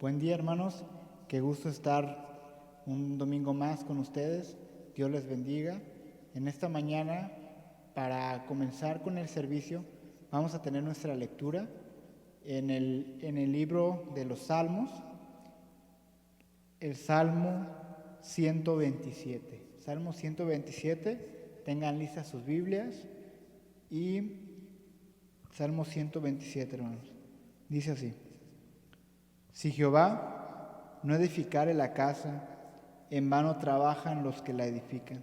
Buen día, hermanos. Qué gusto estar un domingo más con ustedes. Dios les bendiga. En esta mañana, para comenzar con el servicio, vamos a tener nuestra lectura en el libro de los Salmos, el Salmo 127. Salmo 127, tengan listas sus Biblias y Salmo 127, hermanos. Dice así: Si Jehová no edificare la casa, en vano trabajan los que la edifican.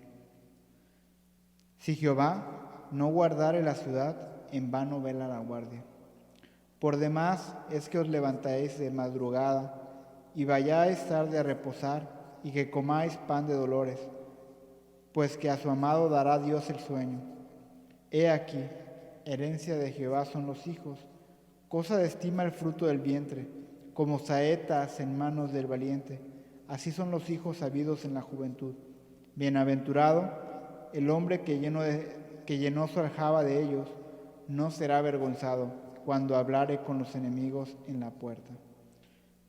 Si Jehová no guardare la ciudad, en vano vela la guardia. Por demás es que os levantáis de madrugada, y vayáis tarde a reposar, y que comáis pan de dolores, pues que a su amado dará Dios el sueño. He aquí, herencia de Jehová son los hijos, cosa de estima el fruto del vientre, como saetas en manos del valiente. Así son los hijos sabidos en la juventud. Bienaventurado el hombre que llenó su aljaba de ellos, no será avergonzado cuando hablare con los enemigos en la puerta.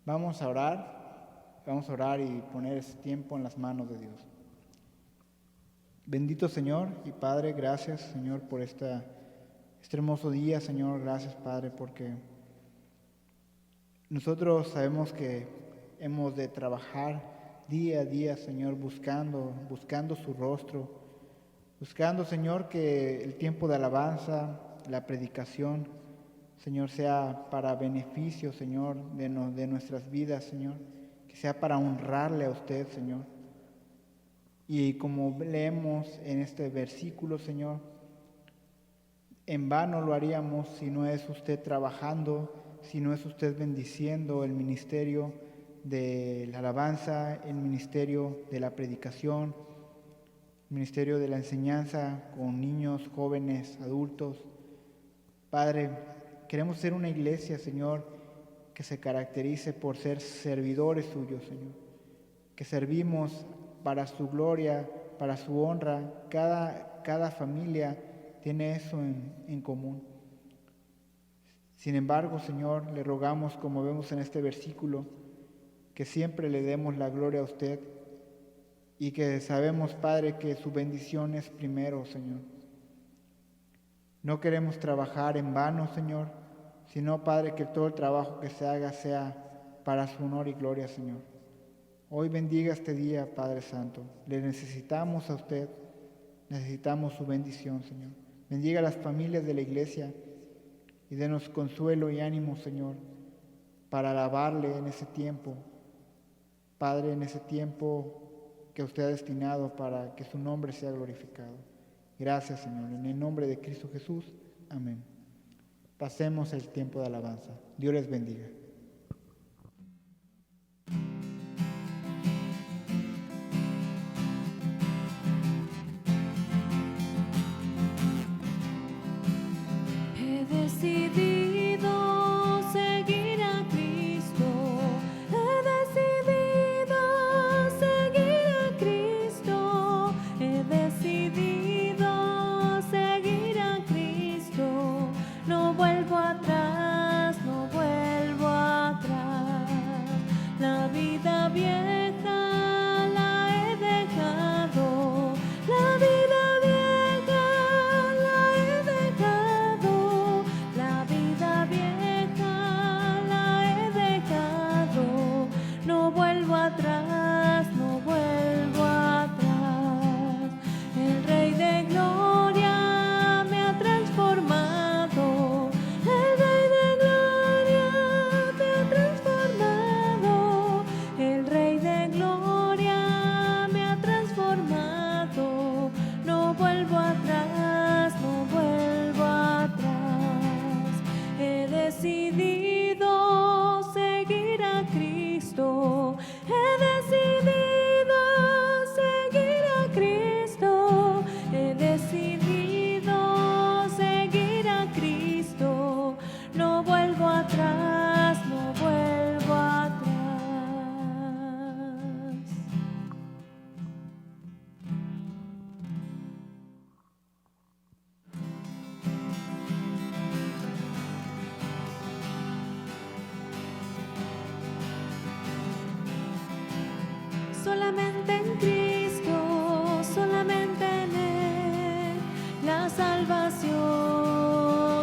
Vamos a orar y poner ese tiempo en las manos de Dios. Bendito Señor y Padre, gracias Señor por este hermoso día, Señor. Gracias, Padre, porque nosotros sabemos que hemos de trabajar día a día, Señor, buscando su rostro, buscando, Señor, que el tiempo de alabanza, la predicación, Señor, sea para beneficio, Señor, de nuestras vidas, Señor, que sea para honrarle a usted, Señor. Y como leemos en este versículo, Señor, en vano lo haríamos si no es usted trabajando, si no es usted bendiciendo el ministerio de la alabanza, el ministerio de la predicación, el ministerio de la enseñanza con niños, jóvenes, adultos. Padre, queremos ser una iglesia, Señor, que se caracterice por ser servidores suyos, Señor, que servimos para su gloria, para su honra. Cada familia tiene eso en común. Sin embargo, Señor, le rogamos, como vemos en este versículo, que siempre le demos la gloria a usted y que sabemos, Padre, que su bendición es primero, Señor. No queremos trabajar en vano, Señor, sino, Padre, que todo el trabajo que se haga sea para su honor y gloria, Señor. Hoy bendiga este día, Padre Santo. Le necesitamos a usted, necesitamos su bendición, Señor. Bendiga a las familias de la iglesia y denos consuelo y ánimo, Señor, para alabarle en ese tiempo. Padre, en ese tiempo que usted ha destinado para que su nombre sea glorificado. Gracias, Señor. En el nombre de Cristo Jesús. Amén. Pasemos el tiempo de alabanza. Dios les bendiga. He decidido seguir a Cristo. He decidido seguir a Cristo. He decidido seguir a Cristo. No vuelvo atrás, no vuelvo solamente en Cristo, solamente en Él, la salvación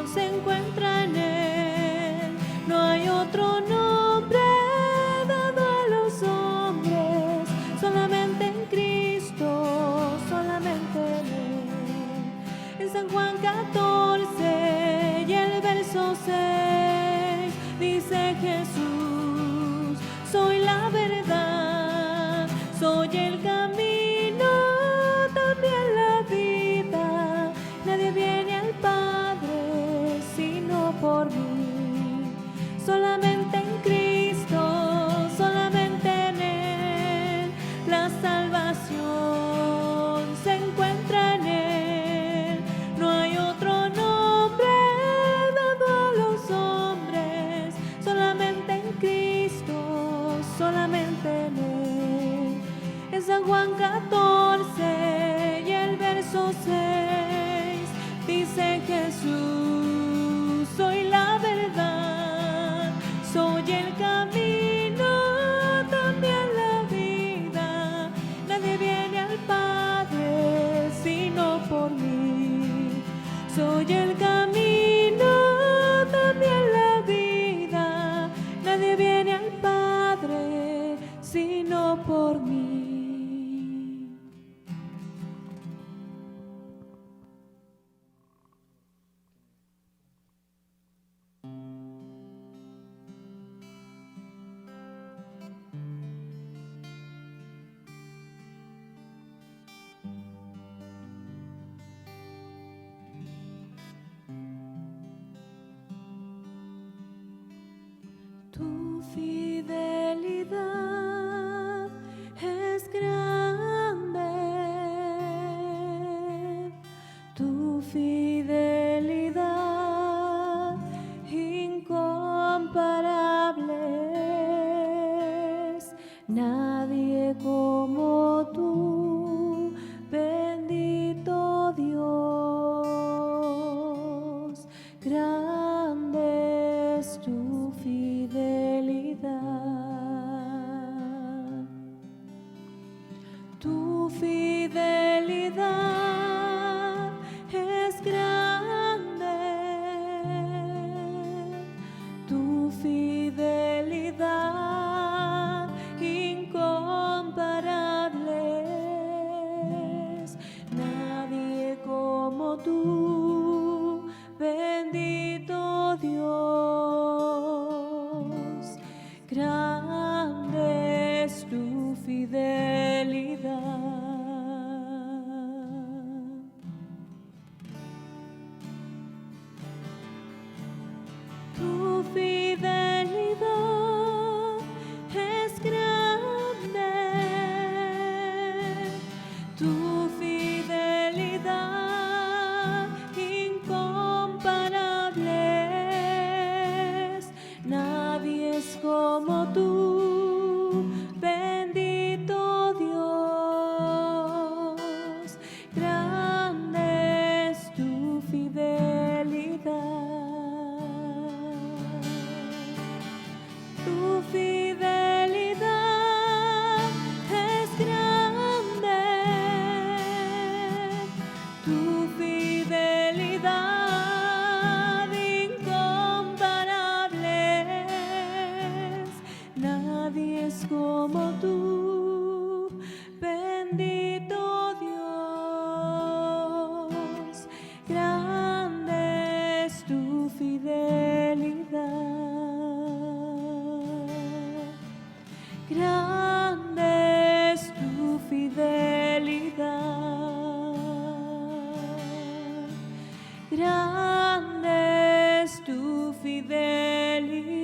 se encuentra en Él. No hay otro nombre dado a los hombres, solamente en Cristo, solamente en Él. En San Juan 14 y el verso 6 dice Jesús: soy la verdad, soy el camino, también la vida. Nadie viene al Padre sino por mí. Solamente en Cristo, solamente en Él, la salvación se encuentra en Él. No hay otro nombre dado a los hombres, solamente en Cristo, solamente en Él. En San Juan 14 y el verso 6 dice Jesús: soy la verdad, soy el camino, también la vida. Nadie viene al Padre sino por mí. Soy el camino, también la vida. Nadie viene al Padre sino por mí. Tu fidelidad es grande, tu fidelidad incomparable es. Nadie como tú, bendito Dios. Grande es tu fidelidad. Tu fidelidad es grande, tu fidelidad incomparable es. Nadie como tú, bendito Dios. Grande es tu fidelidad. Tu fidelidad es grande, tu fidelidad incomparable es. Nadie es como tú, bendito Dios. Grande es tu fidelidad. Tu fidelidad es grande, tu fidelidad incomparable es. Nadie es como tú, bendito Dios. Grande es tu fidelidad. Grande es tu fidelidad. Grande es tu fidelidad.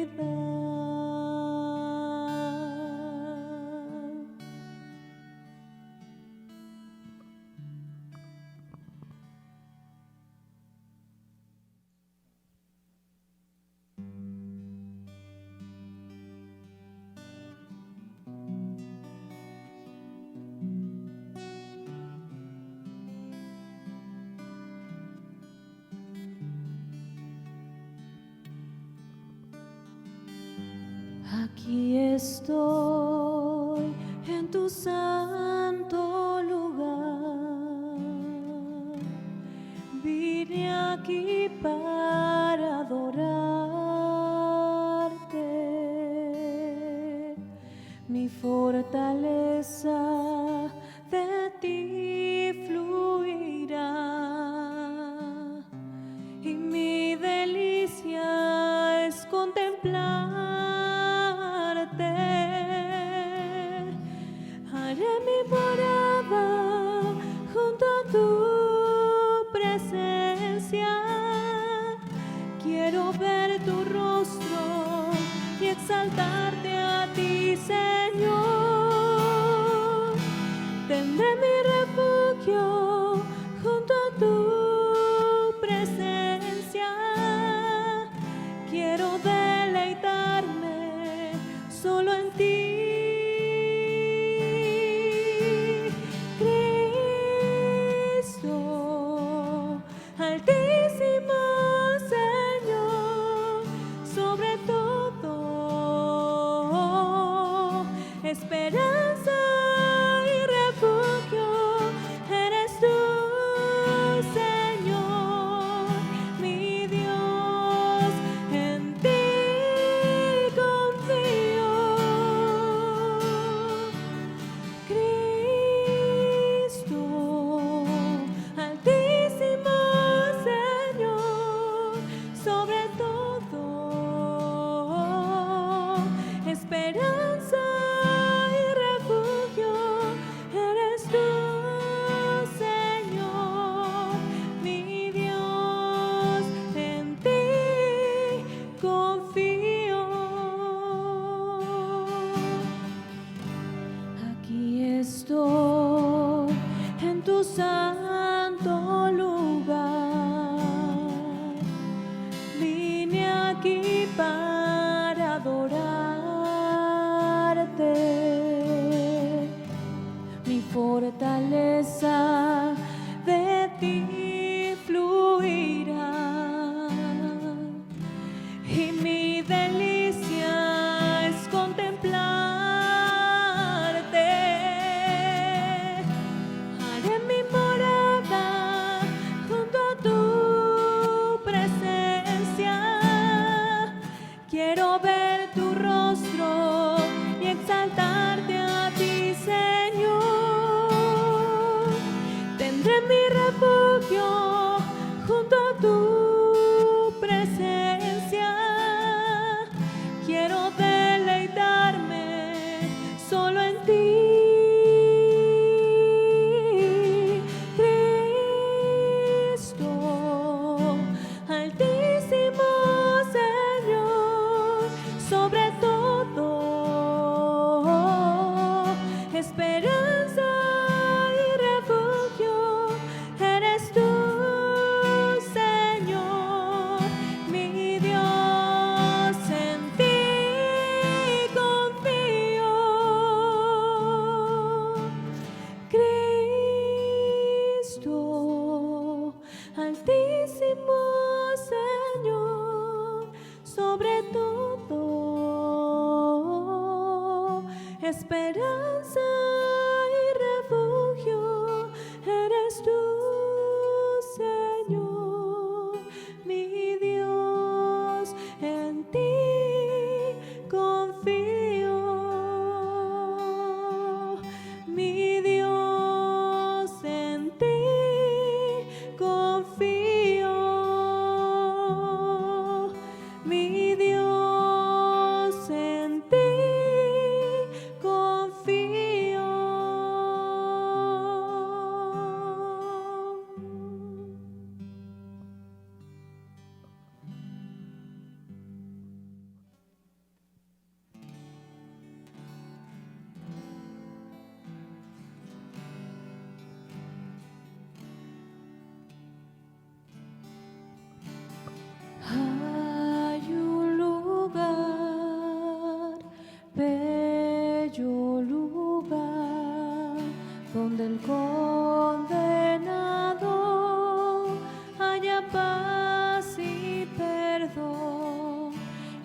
Aquí estoy en tu tu santo lugar. Vine aquí para adorarte, mi fortaleza de ti fluirá y mi delicia es contemplarte. Haré mi morada junto a tu presencia. Quiero ver tu rostro y exaltarte a ti, Señor. Tendré mi refugio junto a tu presencia. Quiero deleitarme solo en ti. Altísimo Señor, sobre todo, esperanza y refugio eres tú, Señor, mi Dios, en ti confío. Cristo, altísimo Señor, sobre todo, esperanza y refugio eres tú, Señor, mi Dios, en ti confío. Aquí estoy en tu santo lugar. Vine aquí para adorarte, mi fortaleza de ti fluirá y mi delicia es contemplarte. Haré mi morada junto a tu presencia. Quiero ver tu rostro y exaltarte a ti, Señor. Tendré mi refugio junto a tu presencia. Quiero deleitarme solo en ti. Cristo, altísimo Señor, sobre todo, esperanza y refugio eres tú, Señor, mi Dios, en ti confío. Cristo, altísimo Señor, sobre todo, esperanza y refugio eres tú, Señor, mi Dios, en ti confío. Mi Dios, en ti confío. Mi Dios, en ti confío. Hay un lugar, bello lugar, donde el condenado haya paz y perdón,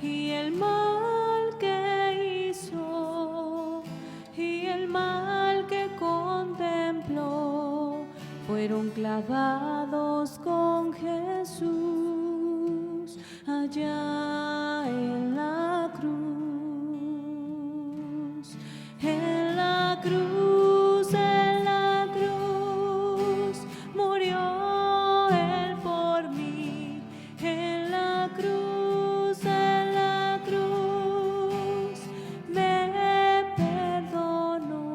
y el mal que hizo, y el mal fueron clavados con Jesús allá en la cruz. En la cruz, en la cruz, murió Él por mí. En la cruz, me perdonó.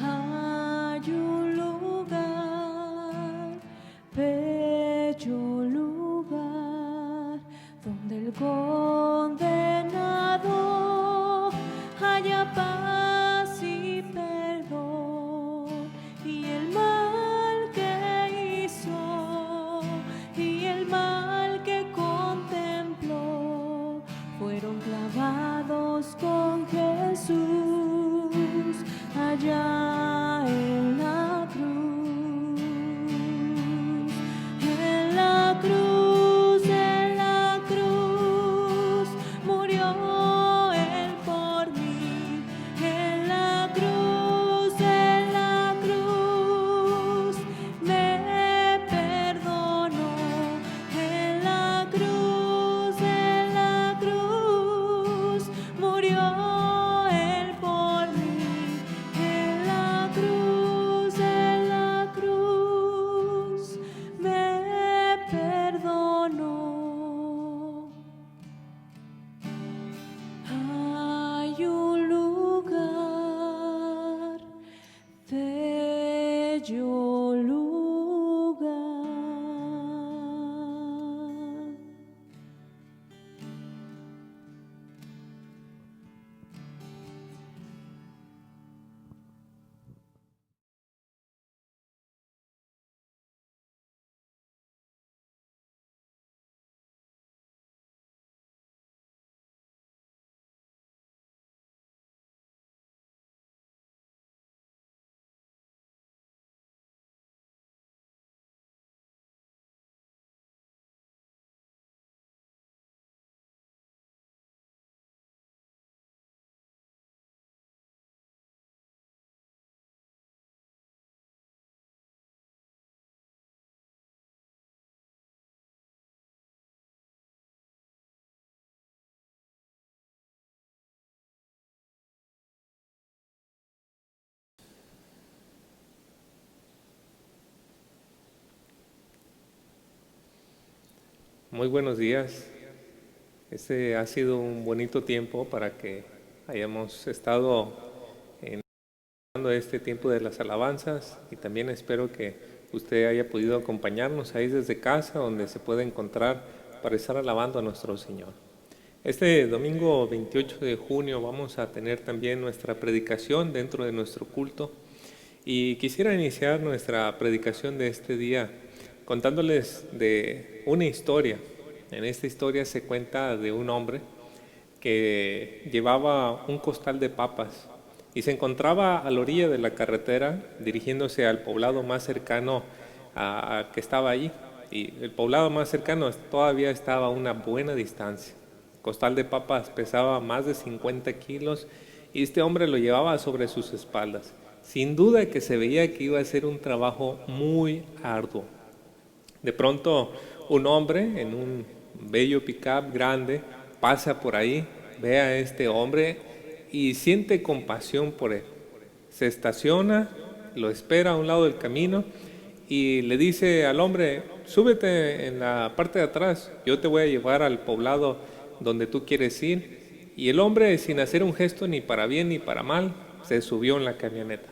Hay un lugar, bello lugar, donde el condenado haya paz y perdón, y el mal que hizo y el mal que contempló fueron clavados con Jesús allá en la cruz. En la cruz, murió Él por mí. En la cruz, me perdonó. En la cruz, murió Él por mí. En la cruz, me perdonó. Hay un lugar, bello lugar. Muy buenos días. Este ha sido un bonito tiempo para que hayamos estado en este tiempo de las alabanzas, y también espero que usted haya podido acompañarnos ahí desde casa, donde se puede encontrar para estar alabando a nuestro Señor. Este domingo 28 de junio vamos a tener también nuestra predicación dentro de nuestro culto, y quisiera iniciar nuestra predicación de este día contándoles de una historia. En esta historia se cuenta de un hombre que llevaba un costal de papas y se encontraba a la orilla de la carretera dirigiéndose al poblado más cercano que estaba allí. Y el poblado más cercano todavía estaba a una buena distancia. El costal de papas pesaba más de 50 kilos y este hombre lo llevaba sobre sus espaldas. Sin duda que se veía que iba a ser un trabajo muy arduo. De pronto, un hombre en un bello pickup grande pasa por ahí, ve a este hombre y siente compasión por él. Se estaciona, lo espera a un lado del camino y le dice al hombre: súbete en la parte de atrás, yo te voy a llevar al poblado donde tú quieres ir. Y el hombre, sin hacer un gesto ni para bien ni para mal, se subió en la camioneta.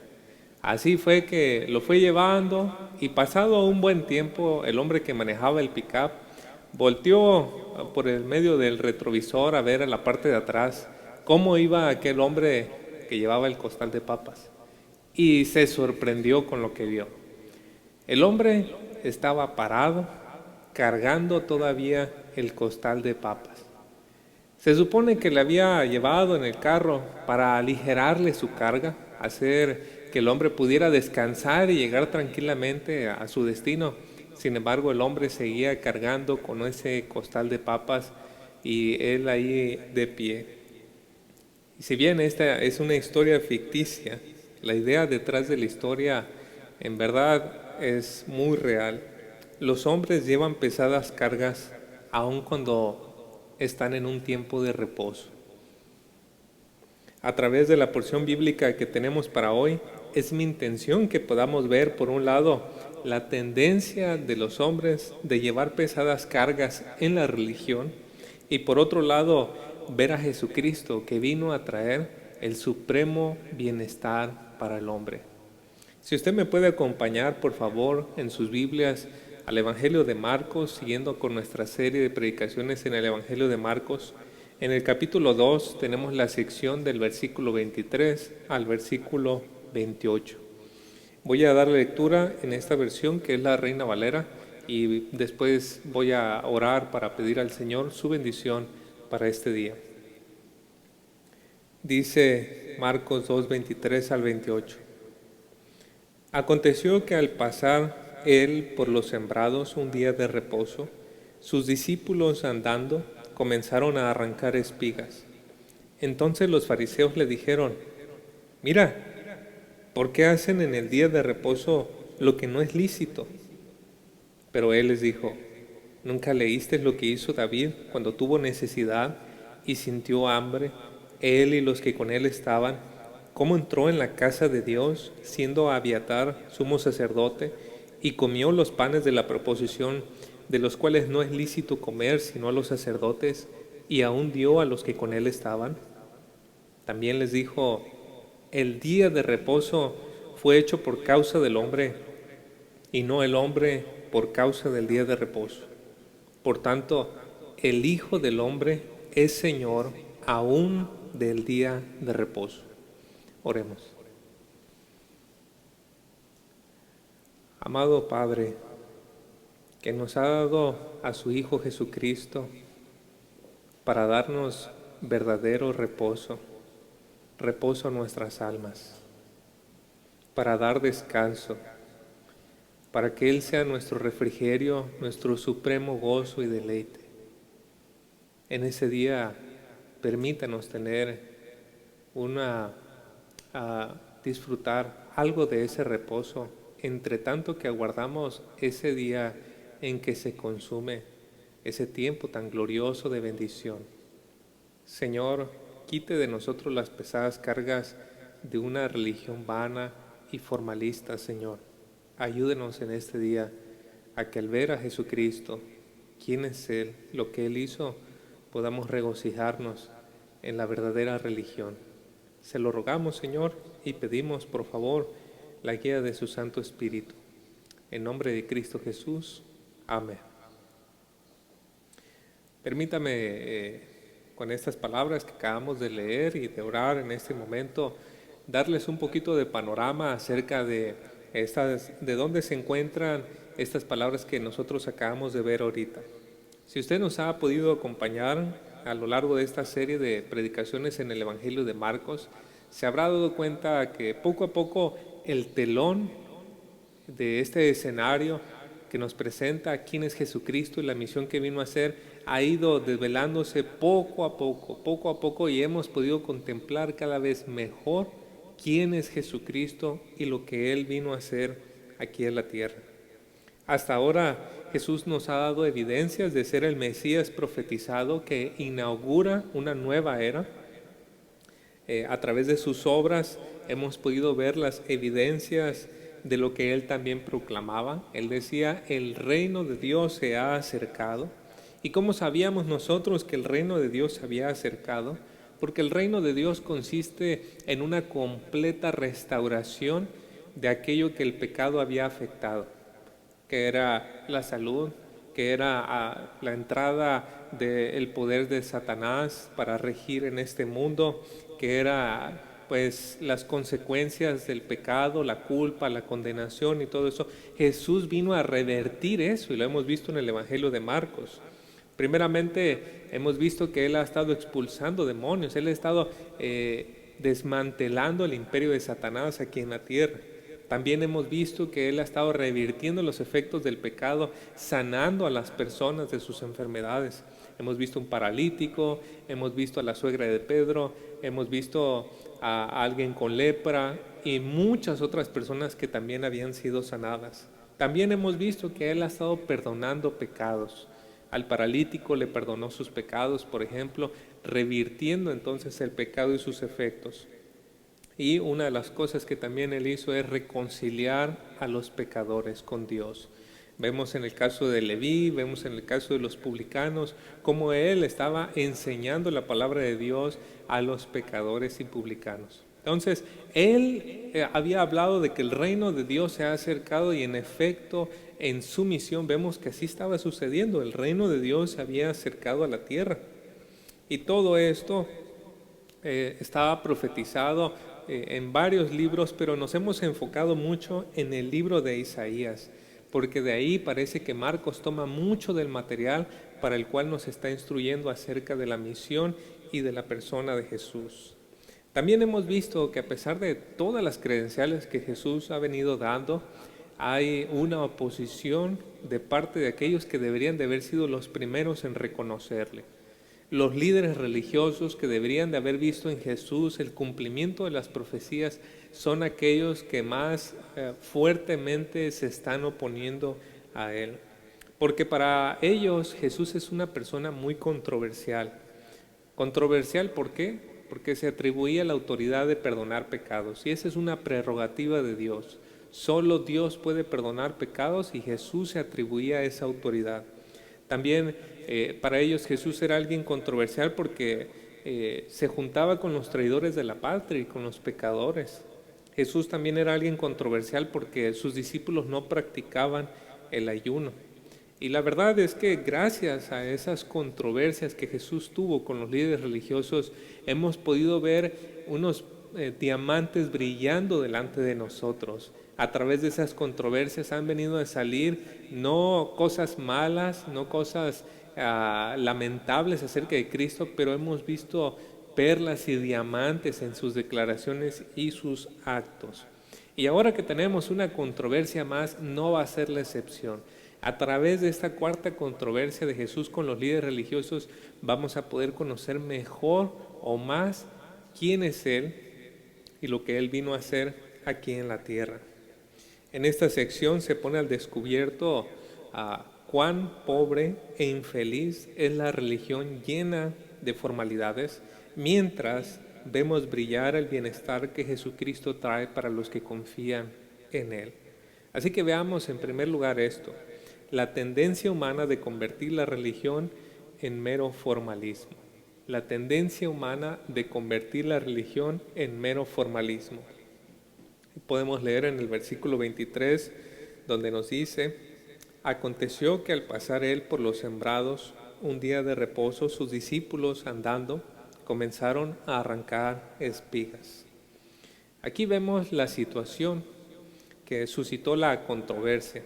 Así fue que lo fue llevando, y pasado un buen tiempo, el hombre que manejaba el pickup volteó por el medio del retrovisor a ver a la parte de atrás cómo iba aquel hombre que llevaba el costal de papas, y se sorprendió con lo que vio. El hombre estaba parado, cargando todavía el costal de papas. Se supone que le había llevado en el carro para aligerarle su carga, hacer que el hombre pudiera descansar y llegar tranquilamente a su destino. Sin embargo, el hombre seguía cargando con ese costal de papas y él ahí de pie. Y si bien esta es una historia ficticia, La idea detrás de la historia en verdad es muy real. Los hombres llevan pesadas cargas aun cuando están en un tiempo de reposo. A través de la porción bíblica que tenemos para hoy, es mi intención que podamos ver, por un lado, la tendencia de los hombres de llevar pesadas cargas en la religión y por otro lado, ver a Jesucristo que vino a traer el supremo bienestar para el hombre. Si usted me puede acompañar, por favor, en sus Biblias al Evangelio de Marcos, siguiendo con nuestra serie de predicaciones en el Evangelio de Marcos. En el capítulo 2 tenemos la sección del versículo 23 al versículo 28. Voy a dar lectura en esta versión que es la Reina Valera y después voy a orar para pedir al Señor su bendición para este día. Dice Marcos 2, 23 al 28. Aconteció que al pasar él por los sembrados un día de reposo, sus discípulos andando comenzaron a arrancar espigas. Entonces los fariseos le dijeron: mira, ¿por qué hacen en el día de reposo lo que no es lícito? Pero él les dijo: ¿nunca leíste lo que hizo David cuando tuvo necesidad y sintió hambre, él y los que con él estaban? ¿Cómo entró en la casa de Dios, siendo Abiatar sumo sacerdote, y comió los panes de la proposición, de los cuales no es lícito comer sino a los sacerdotes, y aún dio a los que con él estaban? También les dijo: el día de reposo fue hecho por causa del hombre, y no el hombre por causa del día de reposo. Por tanto, el Hijo del Hombre es Señor aún del día de reposo. Oremos. Amado Padre, que nos ha dado a su Hijo Jesucristo para darnos verdadero reposo, reposo a nuestras almas, para dar descanso, para que Él sea nuestro refrigerio, nuestro supremo gozo y deleite. En ese día, permítanos disfrutar algo de ese reposo, entre tanto que aguardamos ese día en que se consume ese tiempo tan glorioso de bendición. Señor, quite de nosotros las pesadas cargas de una religión vana y formalista, Señor. Ayúdenos en este día a que al ver a Jesucristo, quién es Él, lo que Él hizo, podamos regocijarnos en la verdadera religión. Se lo rogamos, Señor, y pedimos, por favor, la guía de su Santo Espíritu. En nombre de Cristo Jesús. Amén. Permítame, con estas palabras que acabamos de leer y de orar en este momento, darles un poquito de panorama acerca de dónde se encuentran estas palabras que nosotros acabamos de ver ahorita. Si usted nos ha podido acompañar a lo largo de esta serie de predicaciones en el Evangelio de Marcos, se habrá dado cuenta que poco a poco el telón de este escenario que nos presenta quién es Jesucristo y la misión que vino a hacer ha ido desvelándose poco a poco, y hemos podido contemplar cada vez mejor quién es Jesucristo y lo que Él vino a hacer aquí en la tierra. Hasta ahora Jesús nos ha dado evidencias de ser el Mesías profetizado que inaugura una nueva era. A través de sus obras hemos podido ver las evidencias de lo que Él también proclamaba. Él decía: el reino de Dios se ha acercado. ¿Y cómo sabíamos nosotros que el reino de Dios se había acercado? Porque el reino de Dios consiste en una completa restauración de aquello que el pecado había afectado, que era la salud, que era la entrada del poder de Satanás para regir en este mundo, que era pues las consecuencias del pecado, la culpa, la condenación y todo eso. Jesús vino a revertir eso y lo hemos visto en el Evangelio de Marcos. Primeramente hemos visto que Él ha estado expulsando demonios, Él ha estado desmantelando el imperio de Satanás aquí en la tierra. También hemos visto que Él ha estado revirtiendo los efectos del pecado, sanando a las personas de sus enfermedades. Hemos visto un paralítico, hemos visto a la suegra de Pedro, hemos visto a alguien con lepra, y muchas otras personas que también habían sido sanadas. También hemos visto que Él ha estado perdonando pecados. Al paralítico le perdonó sus pecados, por ejemplo, revirtiendo entonces el pecado y sus efectos. Y una de las cosas que también Él hizo es reconciliar a los pecadores con Dios. Vemos en el caso de Leví, vemos en el caso de los publicanos, cómo Él estaba enseñando la palabra de Dios a los pecadores y publicanos. Entonces, Él había hablado de que el reino de Dios se ha acercado y en efecto, en su misión vemos que así estaba sucediendo. El reino de Dios se había acercado a la tierra. Y todo esto estaba profetizado en varios libros, pero nos hemos enfocado mucho en el libro de Isaías, porque de ahí parece que Marcos toma mucho del material para el cual nos está instruyendo acerca de la misión y de la persona de Jesús. También hemos visto que a pesar de todas las credenciales que Jesús ha venido dando, hay una oposición de parte de aquellos que deberían de haber sido los primeros en reconocerle. Los líderes religiosos que deberían de haber visto en Jesús el cumplimiento de las profecías son aquellos que más fuertemente se están oponiendo a Él. Porque para ellos Jesús es una persona muy controversial. ¿Controversial por qué? Porque se atribuía la autoridad de perdonar pecados. Y esa es una prerrogativa de Dios. Solo Dios puede perdonar pecados y Jesús se atribuía esa autoridad. También para ellos Jesús era alguien controversial porque se juntaba con los traidores de la patria y con los pecadores. Jesús también era alguien controversial porque sus discípulos no practicaban el ayuno. Y la verdad es que gracias a esas controversias que Jesús tuvo con los líderes religiosos, hemos podido ver unos diamantes brillando delante de nosotros. A través de esas controversias han venido a salir no cosas malas, no cosas lamentables acerca de Cristo, pero hemos visto perlas y diamantes en sus declaraciones y sus actos. Y ahora que tenemos una controversia más, no va a ser la excepción. A través de esta cuarta controversia de Jesús con los líderes religiosos, vamos a poder conocer mejor o más quién es Él y lo que Él vino a hacer aquí en la tierra. En esta sección se pone al descubierto cuán pobre e infeliz es la religión llena de formalidades, mientras vemos brillar el bienestar que Jesucristo trae para los que confían en Él. Así que veamos en primer lugar esto, la tendencia humana de convertir la religión en mero formalismo. La tendencia humana de convertir la religión en mero formalismo. Podemos leer en el versículo 23, donde nos dice: aconteció que al pasar él por los sembrados, un día de reposo, sus discípulos andando, comenzaron a arrancar espigas. Aquí vemos la situación que suscitó la controversia.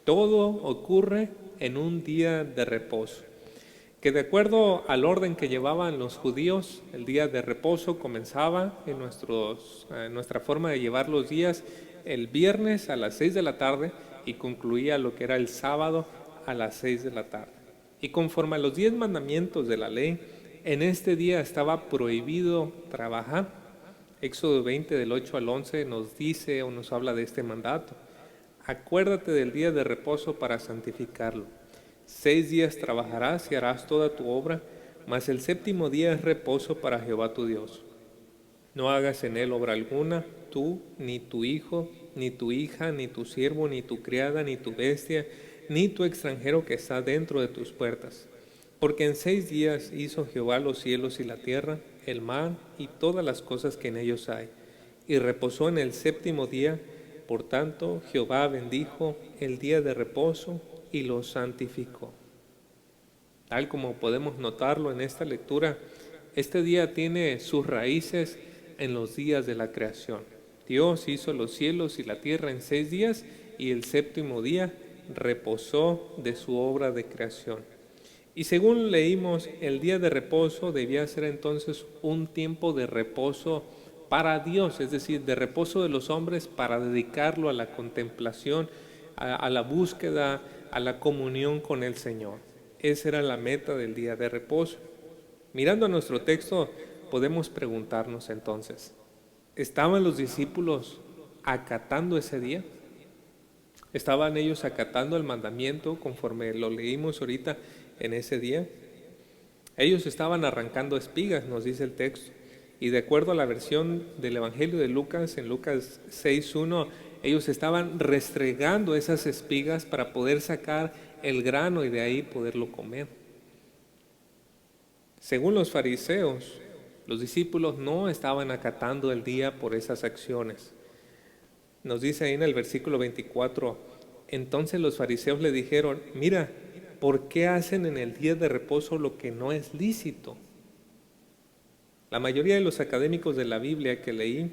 Todo ocurre en un día de reposo, que de acuerdo al orden que llevaban los judíos, el día de reposo comenzaba en nuestra forma de llevar los días el viernes a las 6 de la tarde y concluía lo que era el sábado a las 6 de la tarde. Y conforme a los 10 mandamientos de la ley, en este día estaba prohibido trabajar. Éxodo 20 del 8 al 11 nos dice o nos habla de este mandato. Acuérdate del día de reposo para santificarlo. 6 días trabajarás y harás toda tu obra, mas el séptimo día es reposo para Jehová tu Dios. No hagas en él obra alguna, tú, ni tu hijo, ni tu hija, ni tu siervo, ni tu criada, ni tu bestia, ni tu extranjero que está dentro de tus puertas. Porque en 6 días hizo Jehová los cielos y la tierra, el mar y todas las cosas que en ellos hay. Y reposó en el séptimo día. Por tanto, Jehová bendijo el día de reposo y lo santificó. Tal como podemos notarlo en esta lectura, este día tiene sus raíces en los días de la creación. Dios hizo los cielos y la tierra en 6 días y el séptimo día reposó de su obra de creación. Y según leímos, el día de reposo debía ser entonces un tiempo de reposo para Dios, es decir, de reposo de los hombres para dedicarlo a la contemplación, a la búsqueda, a la comunión con el Señor. Esa era la meta del día de reposo. Mirando a nuestro texto, podemos preguntarnos entonces, ¿Estaban los discípulos acatando ese día? ¿Estaban ellos acatando el mandamiento conforme lo leímos ahorita en ese día? Ellos estaban arrancando espigas, nos dice el texto. Y de acuerdo a la versión del Evangelio de Lucas, en Lucas 6:1, ellos estaban restregando esas espigas para poder sacar el grano y de ahí poderlo comer. Según los fariseos, los discípulos no estaban acatando el día por esas acciones. Nos dice ahí en el versículo 24, entonces los fariseos le dijeron, mira, ¿por qué hacen en el día de reposo lo que no es lícito? La mayoría de los académicos de la Biblia que leí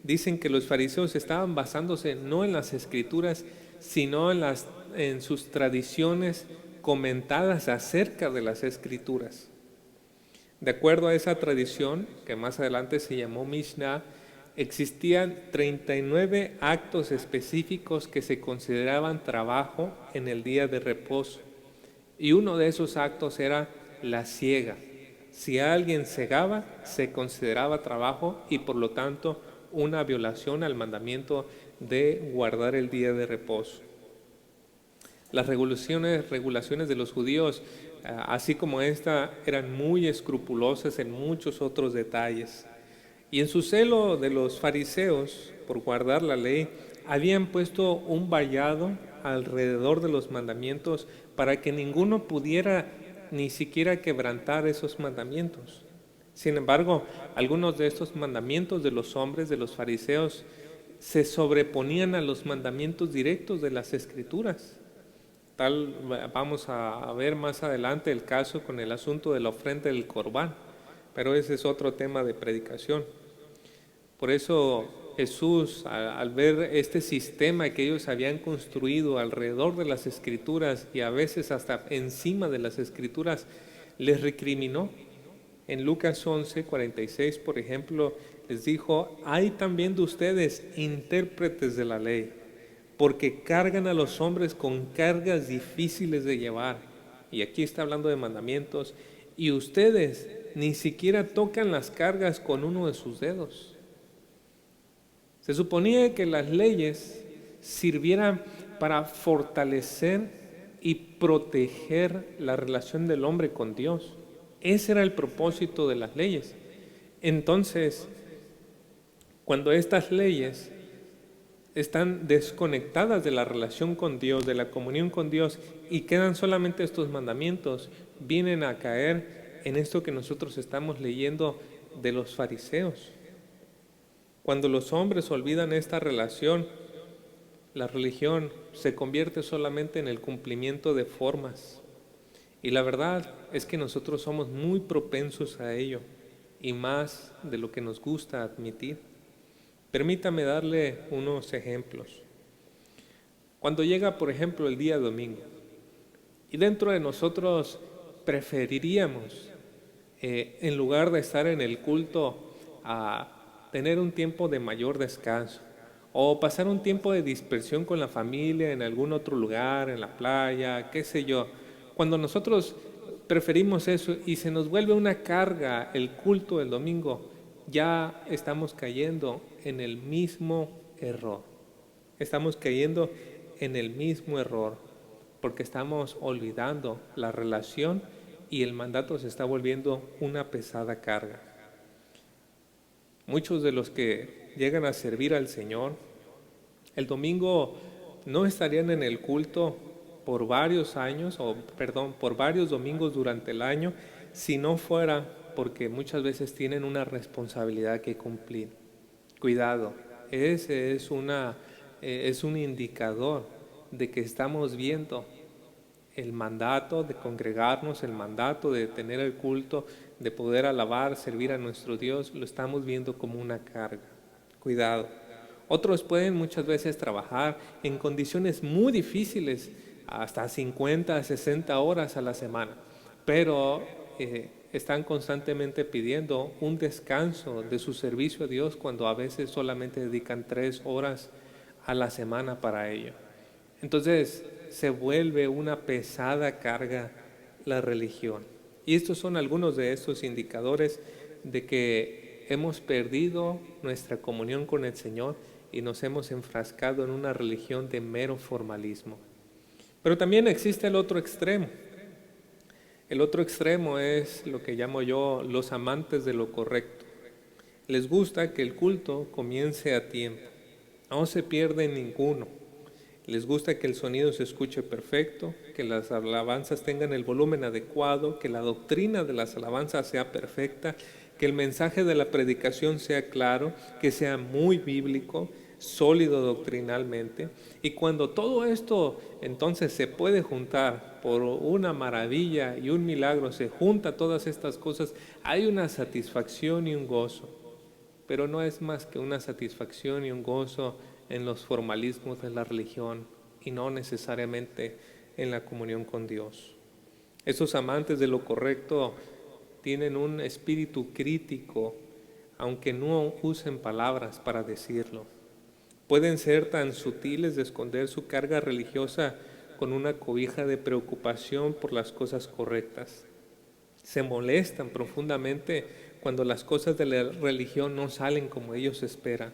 dicen que los fariseos estaban basándose no en las escrituras, sino en sus tradiciones comentadas acerca de las escrituras. De acuerdo a esa tradición, que más adelante se llamó Mishnah, existían 39 actos específicos que se consideraban trabajo en el día de reposo. Y uno de esos actos era la siega. Si alguien segaba, se consideraba trabajo y por lo tanto una violación al mandamiento de guardar el día de reposo. Las regulaciones de los judíos, así como esta, eran muy escrupulosas en muchos otros detalles. Y en su celo de los fariseos por guardar la ley, habían puesto un vallado alrededor de los mandamientos para que ninguno pudiera ni siquiera quebrantar esos mandamientos. Sin embargo, algunos de estos mandamientos de los hombres, de los fariseos, se sobreponían a los mandamientos directos de las Escrituras. Vamos a ver más adelante el caso con el asunto de la ofrenda del Corbán, pero ese es otro tema de predicación. Por eso Jesús, al ver este sistema que ellos habían construido alrededor de las Escrituras y a veces hasta encima de las Escrituras, les recriminó. En Lucas 11:46, por ejemplo, les dijo, hay también de ustedes intérpretes de la ley, porque cargan a los hombres con cargas difíciles de llevar. Y aquí está hablando de mandamientos, y ustedes ni siquiera tocan las cargas con uno de sus dedos. Se suponía que las leyes sirvieran para fortalecer y proteger la relación del hombre con Dios. Ese era el propósito de las leyes. Entonces, cuando estas leyes están desconectadas de la relación con Dios, de la comunión con Dios, y quedan solamente estos mandamientos, vienen a caer en esto que nosotros estamos leyendo de los fariseos. Cuando los hombres olvidan esta relación, la religión se convierte solamente en el cumplimiento de formas. Y la verdad es que nosotros somos muy propensos a ello, y más de lo que nos gusta admitir. Permítame darle unos ejemplos. Cuando llega, por ejemplo, el día domingo, y dentro de nosotros preferiríamos, en lugar de estar en el culto, a tener un tiempo de mayor descanso, o pasar un tiempo de dispersión con la familia en algún otro lugar, en la playa, qué sé yo. Cuando nosotros preferimos eso y se nos vuelve una carga el culto del domingo, ya estamos cayendo en el mismo error. Estamos cayendo en el mismo error porque estamos olvidando la relación y el mandato se está volviendo una pesada carga. Muchos de los que llegan a servir al Señor, el domingo no estarían en el culto por varios años, por varios domingos durante el año, si no fuera porque muchas veces tienen una responsabilidad que cumplir. Cuidado, ese es un indicador de que estamos viendo el mandato de congregarnos, el mandato de tener el culto, de poder alabar, servir a nuestro Dios, lo estamos viendo como una carga. Cuidado. Otros pueden muchas veces trabajar en condiciones muy difíciles, hasta 50, 60 horas a la semana, pero están constantemente pidiendo un descanso de su servicio a Dios cuando a veces solamente dedican 3 horas a la semana para ello. Entonces se vuelve una pesada carga la religión. Y estos son algunos de estos indicadores de que hemos perdido nuestra comunión con el Señor y nos hemos enfrascado en una religión de mero formalismo. Pero también existe el otro extremo. El otro extremo es lo que llamo yo los amantes de lo correcto. Les gusta que el culto comience a tiempo, no se pierde ninguno. Les gusta que el sonido se escuche perfecto, que las alabanzas tengan el volumen adecuado, que la doctrina de las alabanzas sea perfecta, que el mensaje de la predicación sea claro, que sea muy bíblico, sólido doctrinalmente. Y cuando todo esto entonces se puede juntar por una maravilla y un milagro, se junta todas estas cosas, hay una satisfacción y un gozo. Pero no es más que una satisfacción y un gozo en los formalismos de la religión y no necesariamente en la comunión con Dios. Esos amantes de lo correcto tienen un espíritu crítico, aunque no usen palabras para decirlo. Pueden ser tan sutiles de esconder su carga religiosa con una cobija de preocupación por las cosas correctas. Se molestan profundamente cuando las cosas de la religión no salen como ellos esperan.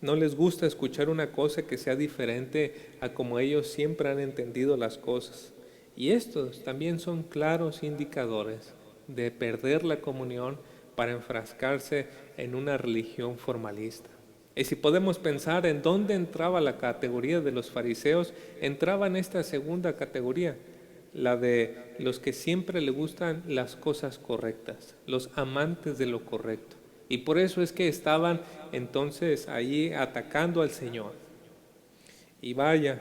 No les gusta escuchar una cosa que sea diferente a como ellos siempre han entendido las cosas. Y estos también son claros indicadores de perder la comunión para enfrascarse en una religión formalista. Y si podemos pensar en dónde entraba la categoría de los fariseos, entraba en esta segunda categoría, la de los que siempre le gustan las cosas correctas, los amantes de lo correcto. Y por eso es que estaban entonces allí atacando al Señor. Y vaya,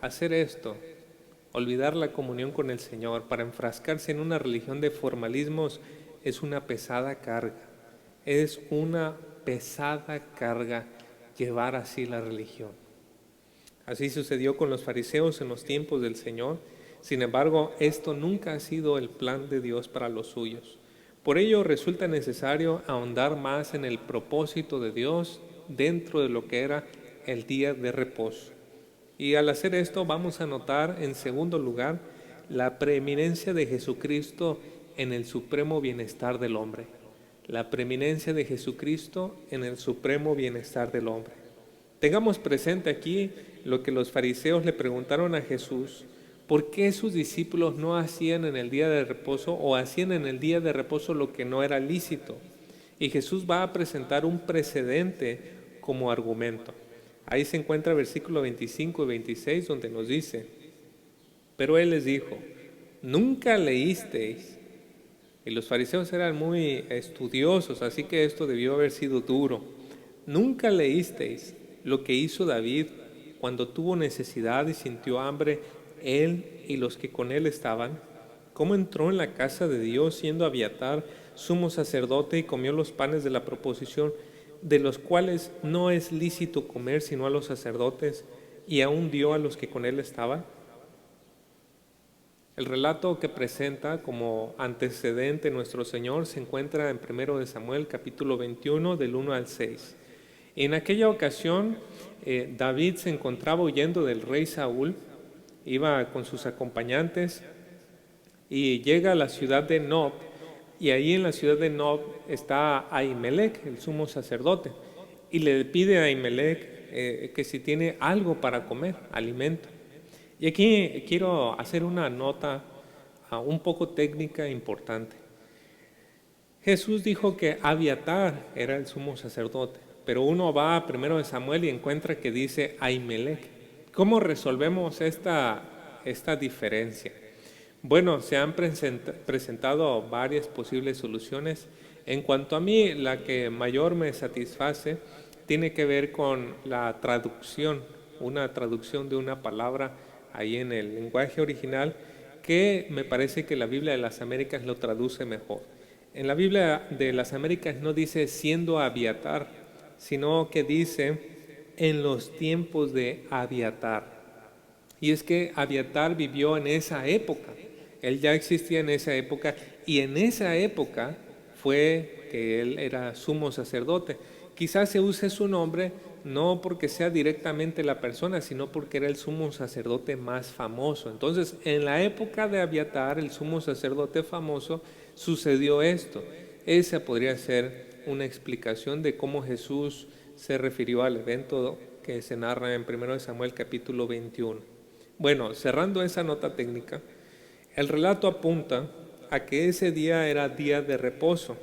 hacer esto, olvidar la comunión con el Señor para enfrascarse en una religión de formalismos es una pesada carga. Es una pesada carga llevar así la religión. Así sucedió con los fariseos en los tiempos del Señor. Sin embargo, esto nunca ha sido el plan de Dios para los suyos. Por ello resulta necesario ahondar más en el propósito de Dios dentro de lo que era el día de reposo. Y al hacer esto vamos a notar en segundo lugar la preeminencia de Jesucristo en el supremo bienestar del hombre. La preeminencia de Jesucristo en el supremo bienestar del hombre. Tengamos presente aquí lo que los fariseos le preguntaron a Jesús: ¿por qué sus discípulos no hacían en el día de reposo o hacían en el día de reposo lo que no era lícito? Y Jesús va a presentar un precedente como argumento. Ahí se encuentra versículo 25 y 26 donde nos dice: pero él les dijo, ¿nunca leísteis? Y los fariseos eran muy estudiosos, así que esto debió haber sido duro. ¿Nunca leísteis lo que hizo David cuando tuvo necesidad y sintió hambre, él y los que con él estaban? ¿Cómo entró en la casa de Dios siendo Abiatar sumo sacerdote y comió los panes de la proposición, de los cuales no es lícito comer sino a los sacerdotes, y aún dio a los que con él estaban? El relato que presenta como antecedente nuestro Señor se encuentra en 1 Samuel capítulo 21 del 1 al 6. En aquella ocasión David se encontraba huyendo del rey Saúl, iba con sus acompañantes y llega a la ciudad de Nob, y ahí en la ciudad de Nob está Ahimelech, el sumo sacerdote, y le pide a Ahimelech que si tiene algo para comer, alimento. Y aquí quiero hacer una nota un poco técnica importante. Jesús dijo que Abiatar era el sumo sacerdote, pero uno va a 1 Samuel y encuentra que dice Ahimelech. ¿Cómo resolvemos esta diferencia? Bueno, se han presentado varias posibles soluciones. En cuanto a mí, la que mayor me satisface tiene que ver con la traducción, una traducción de una palabra ahí en el lenguaje original, que me parece que la Biblia de las Américas lo traduce mejor. En la Biblia de las Américas no dice siendo Abiatar, sino que dice en los tiempos de Abiatar. Y es que Abiatar vivió en esa época, él ya existía en esa época, y en esa época fue que él era sumo sacerdote. Quizás se use su nombre no porque sea directamente la persona, sino porque era el sumo sacerdote más famoso. Entonces, en la época de Abiatar, el sumo sacerdote famoso, sucedió esto. Esa podría ser una explicación de cómo Jesús se refirió al evento que se narra en 1 Samuel capítulo 21. Bueno, cerrando esa nota técnica, el relato apunta a que ese día era día de reposo.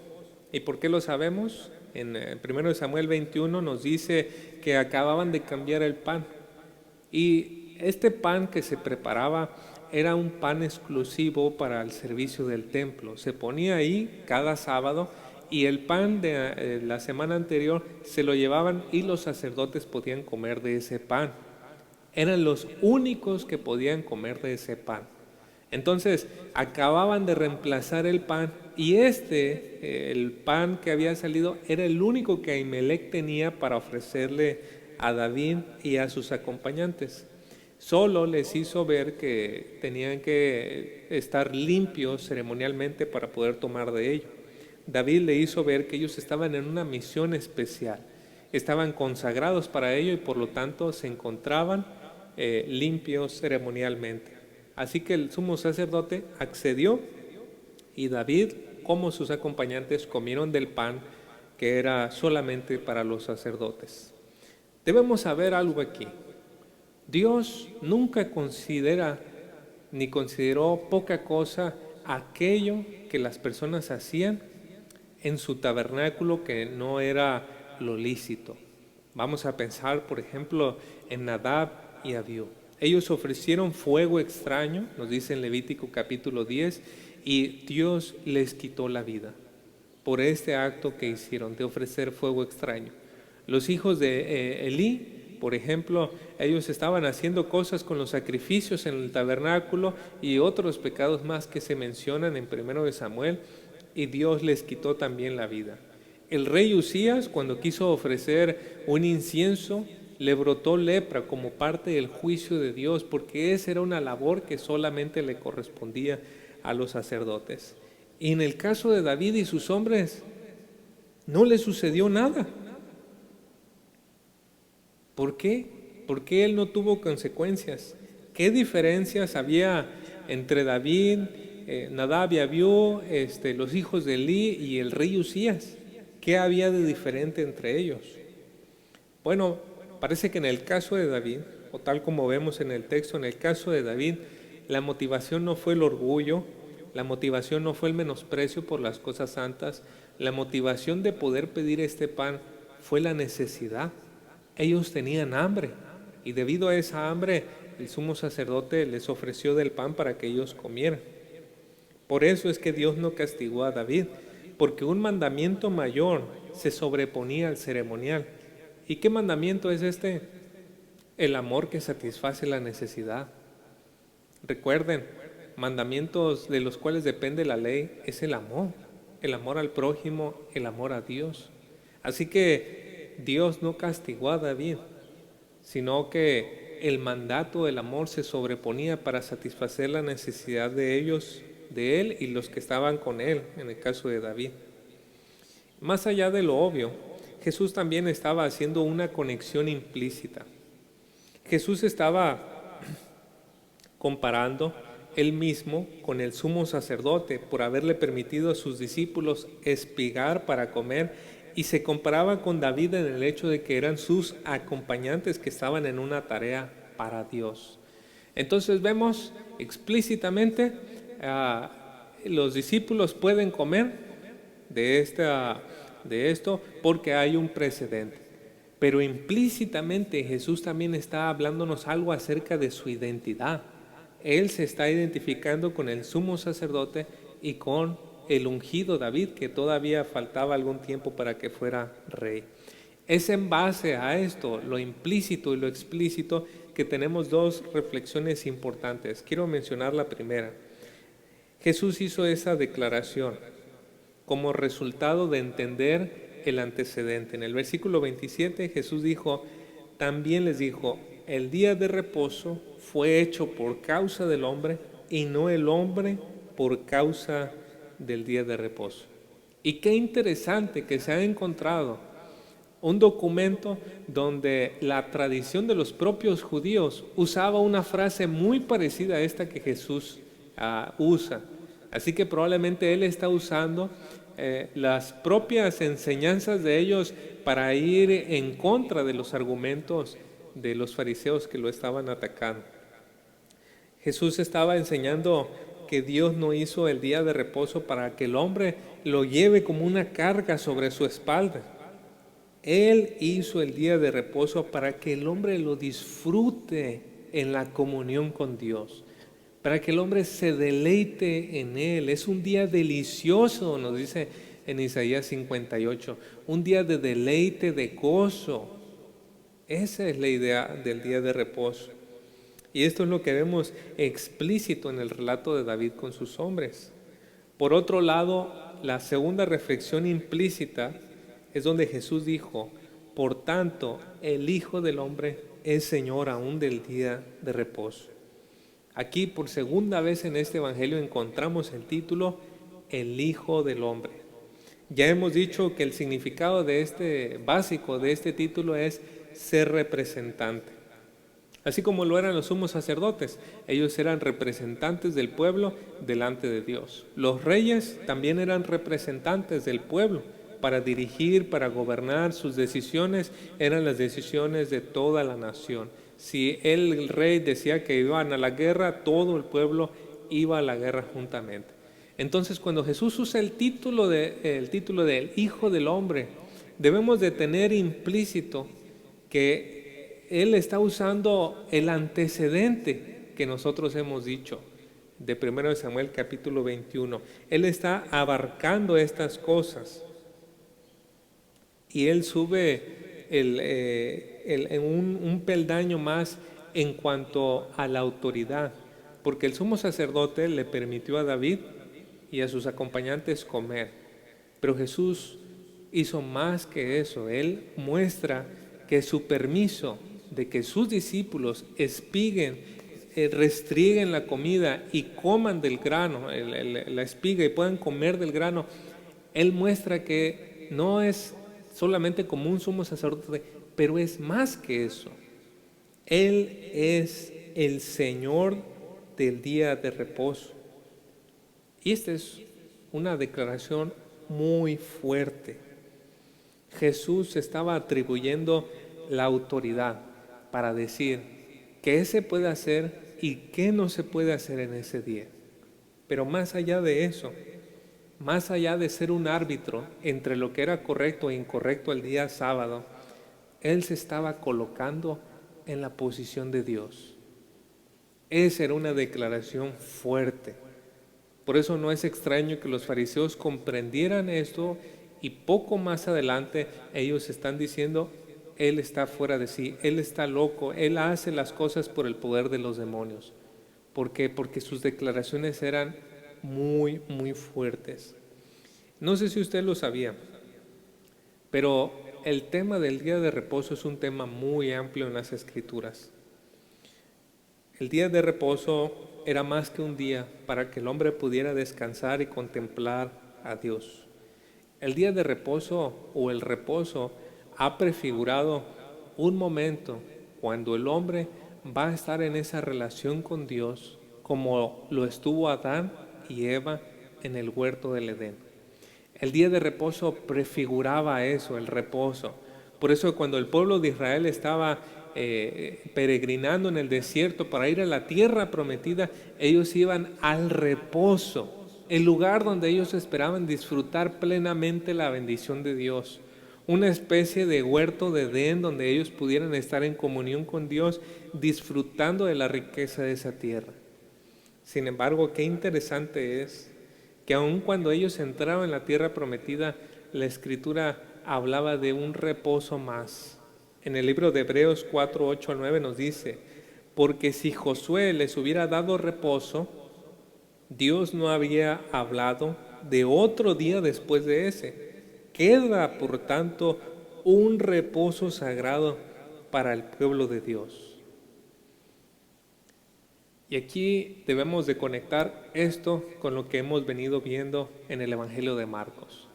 ¿Y por qué lo sabemos? En 1 Samuel 21 nos dice que acababan de cambiar el pan. Y este pan que se preparaba era un pan exclusivo para el servicio del templo. Se ponía ahí cada sábado y el pan de la semana anterior se lo llevaban y los sacerdotes podían comer de ese pan. Eran los únicos que podían comer de ese pan. Entonces acababan de reemplazar el pan y el pan que había salido era el único que Ahimelech tenía para ofrecerle a David y a sus acompañantes. Solo les hizo ver que tenían que estar limpios ceremonialmente para poder tomar de ello. David le hizo ver que ellos estaban en una misión especial, estaban consagrados para ello y por lo tanto se encontraban limpios ceremonialmente. Así que el sumo sacerdote accedió y David, como sus acompañantes, comieron del pan que era solamente para los sacerdotes. Debemos saber algo aquí. Dios nunca considera ni consideró poca cosa aquello que las personas hacían en su tabernáculo que no era lo lícito. Vamos a pensar, por ejemplo, en Nadab y Abiú. Ellos ofrecieron fuego extraño, nos dice en Levítico capítulo 10, y Dios les quitó la vida por este acto que hicieron de ofrecer fuego extraño. Los hijos de Elí, por ejemplo, ellos estaban haciendo cosas con los sacrificios en el tabernáculo y otros pecados más que se mencionan en 1 Samuel, y Dios les quitó también la vida. El rey Usías, cuando quiso ofrecer un incienso, le brotó lepra como parte del juicio de Dios, porque esa era una labor que solamente le correspondía a los sacerdotes. Y en el caso de David y sus hombres, no le sucedió nada. ¿Por qué? Porque él no tuvo consecuencias. ¿Qué diferencias había entre David, Nadab y Abiú, los hijos de Elí y el rey Usías? ¿Qué había de diferente entre ellos? Bueno, parece que en el caso de David, o tal como vemos en el texto, en el caso de David, la motivación no fue el orgullo, la motivación no fue el menosprecio por las cosas santas, la motivación de poder pedir este pan fue la necesidad. Ellos tenían hambre y debido a esa hambre el sumo sacerdote les ofreció del pan para que ellos comieran. Por eso es que Dios no castigó a David, porque un mandamiento mayor se sobreponía al ceremonial. ¿Y qué mandamiento es este? El amor que satisface la necesidad. Recuerden, mandamientos de los cuales depende la ley es el amor al prójimo, el amor a Dios. Así que Dios no castigó a David, sino que el mandato del amor se sobreponía para satisfacer la necesidad de ellos, de él y los que estaban con él, en el caso de David. Más allá de lo obvio, Jesús también estaba haciendo una conexión implícita. Jesús estaba comparando él mismo con el sumo sacerdote por haberle permitido a sus discípulos espigar para comer, y se comparaba con David en el hecho de que eran sus acompañantes que estaban en una tarea para Dios. Entonces vemos explícitamente los discípulos pueden comer de esto porque hay un precedente, pero implícitamente Jesús también está hablándonos algo acerca de su identidad. Él se está identificando con el sumo sacerdote y con el ungido David, que todavía faltaba algún tiempo para que fuera rey. Es en base a esto, lo implícito y lo explícito, que tenemos dos reflexiones importantes. Quiero mencionar la primera. Jesús hizo esa declaración como resultado de entender el antecedente. En el versículo 27 Jesús dijo, también les dijo, el día de reposo fue hecho por causa del hombre y no el hombre por causa del día de reposo. Y qué interesante que se ha encontrado un documento donde la tradición de los propios judíos usaba una frase muy parecida a esta que Jesús usa. Así que probablemente él está usando las propias enseñanzas de ellos para ir en contra de los argumentos de los fariseos que lo estaban atacando. Jesús estaba enseñando que Dios no hizo el día de reposo para que el hombre lo lleve como una carga sobre su espalda. Él hizo el día de reposo para que el hombre lo disfrute en la comunión con Dios, para que el hombre se deleite en Él. Es un día delicioso, nos dice en Isaías 58, un día de deleite, de gozo. Esa es la idea del día de reposo. Y esto es lo que vemos explícito en el relato de David con sus hombres. Por otro lado, la segunda reflexión implícita es donde Jesús dijo: por tanto, el Hijo del Hombre es Señor aún del día de reposo. Aquí por segunda vez en este Evangelio encontramos el título El Hijo del Hombre. Ya hemos dicho que el significado de básico de este título es ser representante. Así como lo eran los sumos sacerdotes, ellos eran representantes del pueblo delante de Dios. Los reyes también eran representantes del pueblo para dirigir, para gobernar. Sus decisiones eran las decisiones de toda la nación. Si el rey decía que iban a la guerra, todo el pueblo iba a la guerra juntamente. Entonces, cuando Jesús usa el título del Hijo del Hombre, debemos de tener implícito que Él está usando el antecedente que nosotros hemos dicho de 1 Samuel capítulo 21. Él está abarcando estas cosas y Él sube un peldaño más en cuanto a la autoridad, porque el sumo sacerdote le permitió a David y a sus acompañantes comer, pero Jesús hizo más que eso. Él muestra que su permiso de que sus discípulos restrieguen la comida y coman del grano, la espiga, y puedan comer del grano, Él muestra que no es solamente como un sumo sacerdote, pero es más que eso. Él es el Señor del día de reposo. Y esta es una declaración muy fuerte. Jesús estaba atribuyendo la autoridad para decir qué se puede hacer y qué no se puede hacer en ese día. Pero más allá de eso, más allá de ser un árbitro entre lo que era correcto e incorrecto el día sábado, Él se estaba colocando en la posición de Dios. Esa era una declaración fuerte. Por eso no es extraño que los fariseos comprendieran esto, y poco más adelante ellos están diciendo: Él está fuera de sí, Él está loco, Él hace las cosas por el poder de los demonios. ¿Por qué? Porque sus declaraciones eran muy, muy fuertes. No sé si usted lo sabía, pero el tema del día de reposo es un tema muy amplio en las Escrituras. El día de reposo era más que un día para que el hombre pudiera descansar y contemplar a Dios. El día de reposo o el reposo ha prefigurado un momento cuando el hombre va a estar en esa relación con Dios como lo estuvo Adán y Eva en el huerto del Edén. El día de reposo prefiguraba eso, el reposo. Por eso cuando el pueblo de Israel estaba peregrinando en el desierto para ir a la tierra prometida, ellos iban al reposo, el lugar donde ellos esperaban disfrutar plenamente la bendición de Dios. Una especie de huerto de Edén donde ellos pudieran estar en comunión con Dios, disfrutando de la riqueza de esa tierra. Sin embargo, qué interesante es que aun cuando ellos entraban en la tierra prometida, la Escritura hablaba de un reposo más. En el libro de Hebreos 4, 8 al 9 nos dice: porque si Josué les hubiera dado reposo, Dios no había hablado de otro día después de ese. Queda, por tanto, un reposo sagrado para el pueblo de Dios. Y aquí debemos de conectar esto con lo que hemos venido viendo en el Evangelio de Marcos.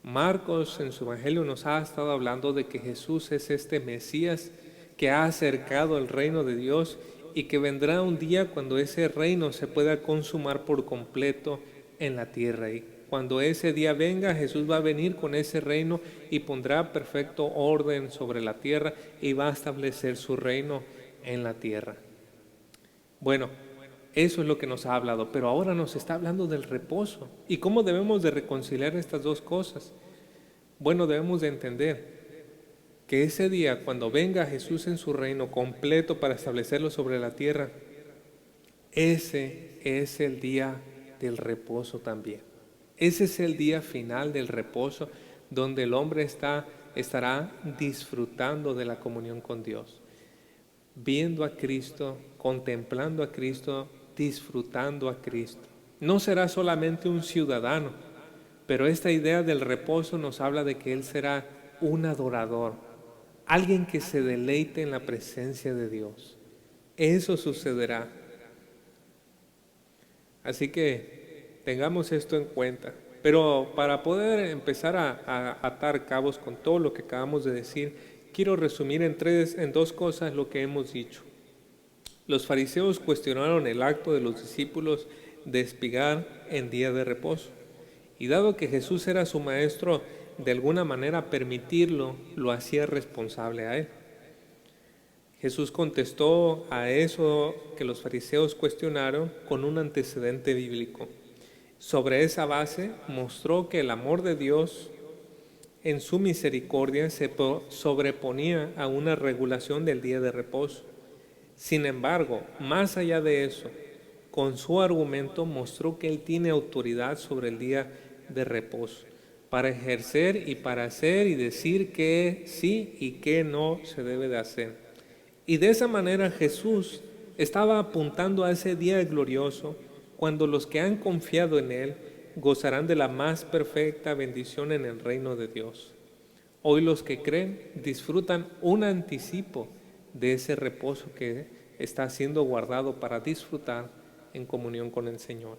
Marcos en su Evangelio nos ha estado hablando de que Jesús es este Mesías que ha acercado el reino de Dios y que vendrá un día cuando ese reino se pueda consumar por completo en la tierra. Y Cuando ese día venga, Jesús va a venir con ese reino y pondrá perfecto orden sobre la tierra y va a establecer su reino en la tierra. Bueno, eso es lo que nos ha hablado, pero ahora nos está hablando del reposo. ¿Y cómo debemos de reconciliar estas dos cosas? Bueno, debemos de entender que ese día, cuando venga Jesús en su reino completo para establecerlo sobre la tierra, ese es el día del reposo también. Ese es el día final del reposo, donde el hombre estará disfrutando de la comunión con Dios, viendo a Cristo, contemplando a Cristo, disfrutando a Cristo. No será solamente un ciudadano, pero esta idea del reposo nos habla de que Él será un adorador, alguien que se deleite en la presencia de Dios. Eso sucederá. Así que tengamos esto en cuenta. Pero para poder empezar a atar cabos con todo lo que acabamos de decir, quiero resumir en dos cosas lo que hemos dicho. Los fariseos cuestionaron el acto de los discípulos de espigar en día de reposo. Y dado que Jesús era su maestro, de alguna manera permitirlo lo hacía responsable a él. Jesús contestó a eso que los fariseos cuestionaron con un antecedente bíblico. Sobre esa base mostró que el amor de Dios en su misericordia se sobreponía a una regulación del día de reposo. Sin embargo, más allá de eso, con su argumento mostró que Él tiene autoridad sobre el día de reposo para ejercer y para hacer y decir que sí y que no se debe de hacer. Y de esa manera Jesús estaba apuntando a ese día glorioso cuando los que han confiado en Él gozarán de la más perfecta bendición en el reino de Dios. Hoy los que creen disfrutan un anticipo de ese reposo que está siendo guardado para disfrutar en comunión con el Señor.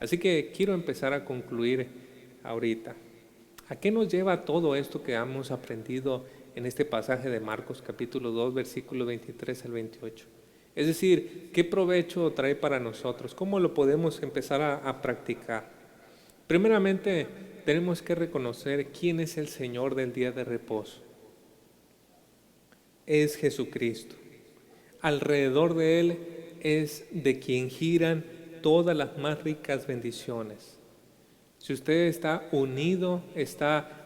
Así que quiero empezar a concluir ahorita. ¿A qué nos lleva todo esto que hemos aprendido en este pasaje de Marcos capítulo 2, versículo 23 al 28? Es decir, ¿qué provecho trae para nosotros? ¿Cómo lo podemos empezar a practicar? Primeramente, tenemos que reconocer quién es el Señor del día de reposo. Es Jesucristo. Alrededor de Él es de quien giran todas las más ricas bendiciones. Si usted está unido,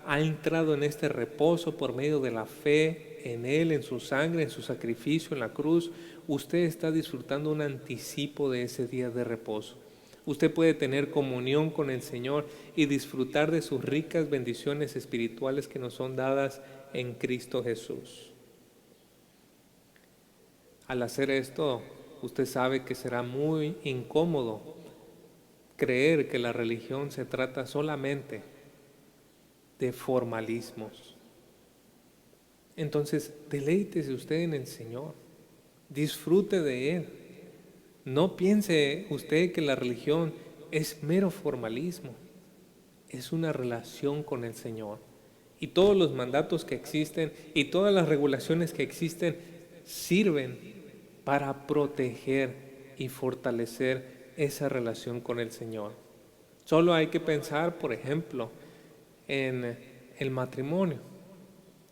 ha entrado en este reposo por medio de la fe en Él, en su sangre, en su sacrificio, en la cruz, usted está disfrutando un anticipo de ese día de reposo. Usted puede tener comunión con el Señor y disfrutar de sus ricas bendiciones espirituales que nos son dadas en Cristo Jesús. Al hacer esto, usted sabe que será muy incómodo creer que la religión se trata solamente de formalismos. Entonces, deleítese usted en el Señor, disfrute de Él. No piense usted que la religión es mero formalismo, es una relación con el Señor. Y todos los mandatos que existen y todas las regulaciones que existen sirven para proteger y fortalecer esa relación con el Señor. Solo hay que pensar, por ejemplo, en el matrimonio.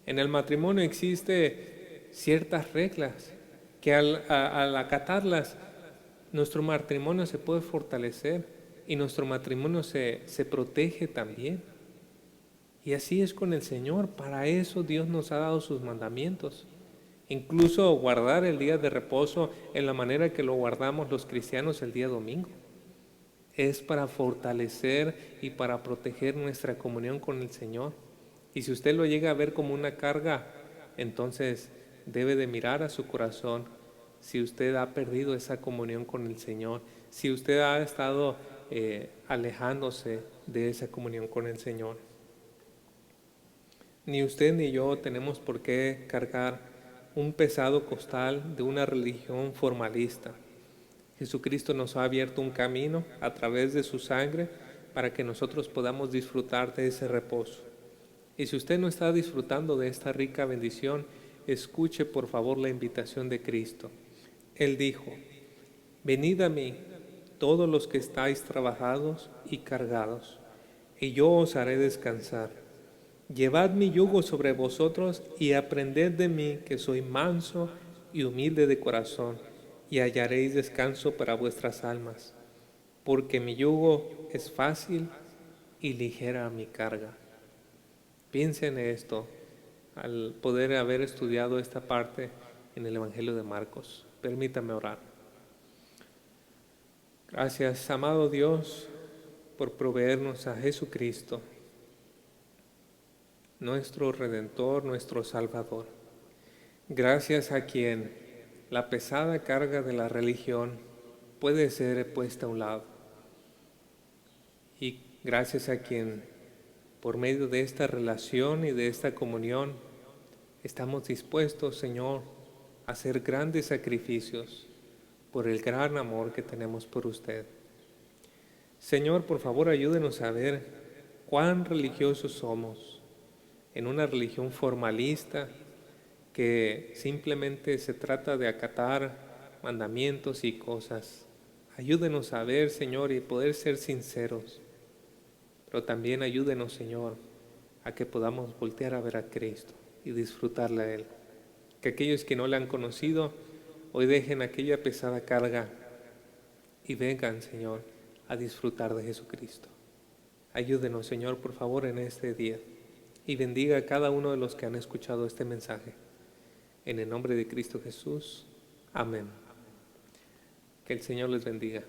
En el matrimonio existen ciertas reglas que al acatarlas, nuestro matrimonio se puede fortalecer y nuestro matrimonio se protege también. Y así es con el Señor. Para eso Dios nos ha dado sus mandamientos. Incluso guardar el día de reposo en la manera que lo guardamos los cristianos el día domingo. Es para fortalecer y para proteger nuestra comunión con el Señor. Y si usted lo llega a ver como una carga, entonces debe de mirar a su corazón si usted ha perdido esa comunión con el Señor, si usted ha estado alejándose de esa comunión con el Señor. Ni usted ni yo tenemos por qué cargar un pesado costal de una religión formalista. Jesucristo nos ha abierto un camino a través de su sangre para que nosotros podamos disfrutar de ese reposo. Y si usted no está disfrutando de esta rica bendición, escuche por favor la invitación de Cristo. Él dijo: venid a mí, todos los que estáis trabajados y cargados, y yo os haré descansar. Llevad mi yugo sobre vosotros y aprended de mí, que soy manso y humilde de corazón, y hallaréis descanso para vuestras almas, porque mi yugo es fácil y ligera mi carga. Piensen en esto al poder haber estudiado esta parte en el Evangelio de Marcos. Permítame orar. Gracias, amado Dios, por proveernos a Jesucristo, nuestro Redentor, nuestro Salvador. Gracias a quien la pesada carga de la religión puede ser puesta a un lado. Y gracias a quien, por medio de esta relación y de esta comunión, estamos dispuestos, Señor, a hacer grandes sacrificios por el gran amor que tenemos por usted. Señor, por favor, ayúdenos a ver cuán religiosos somos en una religión formalista que simplemente se trata de acatar mandamientos y cosas. Ayúdenos a ver, Señor, y poder ser sinceros. Pero también ayúdenos, Señor, a que podamos voltear a ver a Cristo y disfrutarle a Él. Que aquellos que no le han conocido hoy dejen aquella pesada carga y vengan, Señor, a disfrutar de Jesucristo. Ayúdenos, Señor, por favor, en este día, y bendiga a cada uno de los que han escuchado este mensaje. En el nombre de Cristo Jesús. Amén. Que el Señor les bendiga.